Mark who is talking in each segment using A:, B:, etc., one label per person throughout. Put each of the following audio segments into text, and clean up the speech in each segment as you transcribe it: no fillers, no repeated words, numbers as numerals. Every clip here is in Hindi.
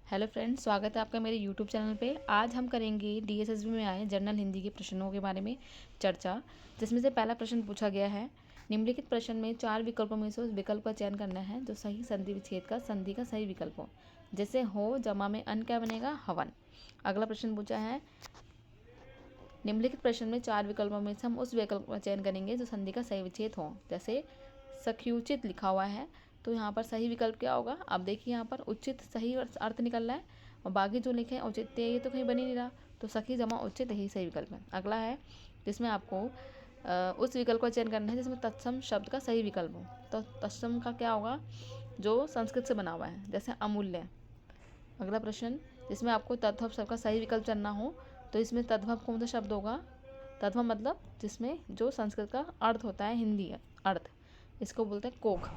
A: हेलो फ्रेंड्स, स्वागत है आपका मेरे यूट्यूब चैनल पे। आज हम करेंगे डीएसएसबी में आए जनरल हिंदी के प्रश्नों के बारे में चर्चा, जिसमें से पहला प्रश्न पूछा गया है। निम्नलिखित प्रश्न में 4 विकल्पों में से उस विकल्प का चयन करना है जो सही संधि विच्छेद का संधि का सही विकल्प हो। जैसे हो जमा में अन क्या बनेगा, हवन। अगला प्रश्न पूछा है, निम्नलिखित प्रश्न में 4 विकल्पों में से हम उस विकल्प का चयन करेंगे जो संधि का सही विच्छेद हो। जैसे सख्युचित लिखा हुआ है, तो यहाँ पर सही विकल्प क्या होगा। अब देखिए यहाँ पर उचित सही अर्थ निकल रहा है, और बाकी जो लिखे हैं औचित्य, ये तो कहीं बन ही नहीं रहा, तो सखी जमा उचित यही सही विकल्प है। अगला है जिसमें आपको उस विकल्प का चयन करना है जिसमें तत्सम शब्द का सही विकल्प हो। तो तत्सम का क्या होगा, जो संस्कृत से बना हुआ है, जैसे अमूल्य। अगला प्रश्न, जिसमें आपको तद्भव शब्द का सही विकल्प चुनना हो, तो इसमें तद्भव कौन सा शब्द होगा। तद्भव मतलब जिसमें जो संस्कृत का अर्थ होता है, हिंदी अर्थ, इसको बोलते हैं कोख।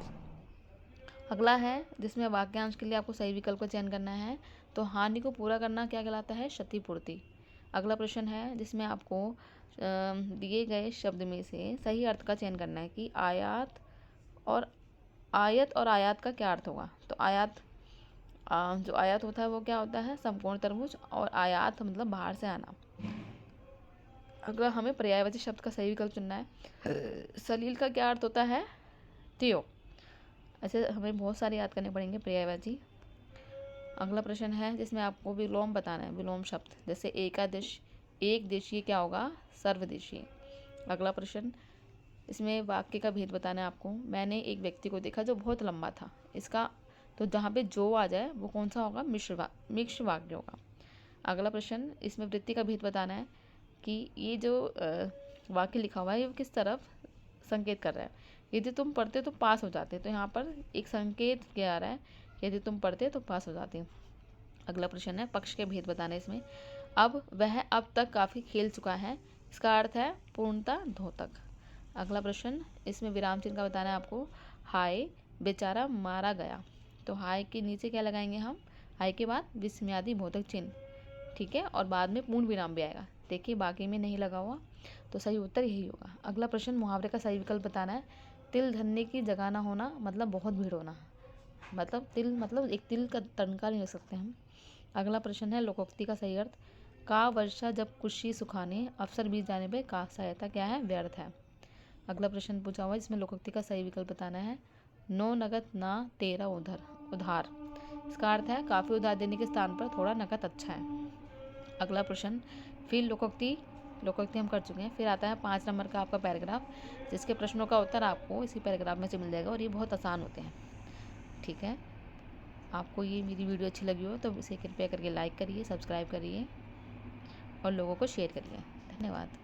A: अगला है जिसमें वाक्यांश के लिए आपको सही विकल्प का चयन करना है, तो हानि को पूरा करना क्या कहलाता है, क्षतिपूर्ति। अगला प्रश्न है जिसमें आपको दिए गए शब्द में से सही अर्थ का चयन करना है कि आयत और आयात का क्या अर्थ होगा। तो जो आयात होता है वो क्या होता है, संपूर्ण तरबूज, और आयात मतलब बाहर से आना। अगला हमें पर्यायवाची शब्द का सही विकल्प चुनना है। सलील का क्या अर्थ होता है, त्यो। ऐसे हमें बहुत सारे याद करने पड़ेंगे पर्यायवाची। अगला प्रश्न है जिसमें आपको विलोम बताना है, विलोम शब्द। जैसे एकादेश, एक देशीय क्या होगा, सर्वदेशीय। अगला प्रश्न, इसमें वाक्य का भेद बताना है आपको। मैंने एक व्यक्ति को देखा जो बहुत लंबा था, इसका तो जहाँ पे जो आ जाए वो कौन सा होगा, मिश्र वाक्य होगा। अगला प्रश्न, इसमें वृत्ति का भेद बताना है कि ये जो वाक्य लिखा हुआ है ये किस तरफ संकेत कर रहा है। यदि तुम पढ़ते तो पास हो जाते, तो यहाँ पर एक संकेत क्या आ रहा है, यदि तुम पढ़ते तो पास हो जाते। अगला प्रश्न है पक्ष के भेद बताने इसमें। अब तक काफ़ी खेल चुका है, इसका अर्थ है पूर्णता धोतक। अगला प्रश्न, इसमें विराम चिन्ह का बताना है आपको। हाय बेचारा मारा गया, तो हाय के नीचे क्या लगाएंगे हम, हाय के बाद विस्मयादि बोधक चिन्ह, ठीक है, और बाद में पूर्ण विराम भी आएगा। देखिए बाकी में नहीं लगा हुआ, तो सही उत्तर यही होगा। अगला प्रश्न, मुहावरे का सही विकल्प बताना है। तिल धरने की जगह ना होना मतलब बहुत भीड़ होना, मतलब तिल मतलब एक तिल का तनका नहीं रख सकते हम। अगला प्रश्न है लोकोक्ति का सही अर्थ। का वर्षा जब खुशी सुखाने, अवसर बीत जाने पे का सहायता क्या है, व्यर्थ है। अगला प्रश्न पूछा हुआ है जिसमें लोकोक्ति का सही विकल्प बताना है। नो नगद ना तेरा उधार, इसका अर्थ है काफ़ी उधार देने के स्थान पर थोड़ा नकद अच्छा है। अगला प्रश्न, फिर लोकोक्ति हम कर चुके हैं। फिर आता है 5 नंबर का आपका पैराग्राफ, जिसके प्रश्नों का उत्तर आपको इसी पैराग्राफ में से मिल जाएगा, और ये बहुत आसान होते हैं, ठीक है। आपको ये मेरी वीडियो अच्छी लगी हो तो इसे कृपया करके लाइक करिए, सब्सक्राइब करिए और लोगों को शेयर करिए। धन्यवाद।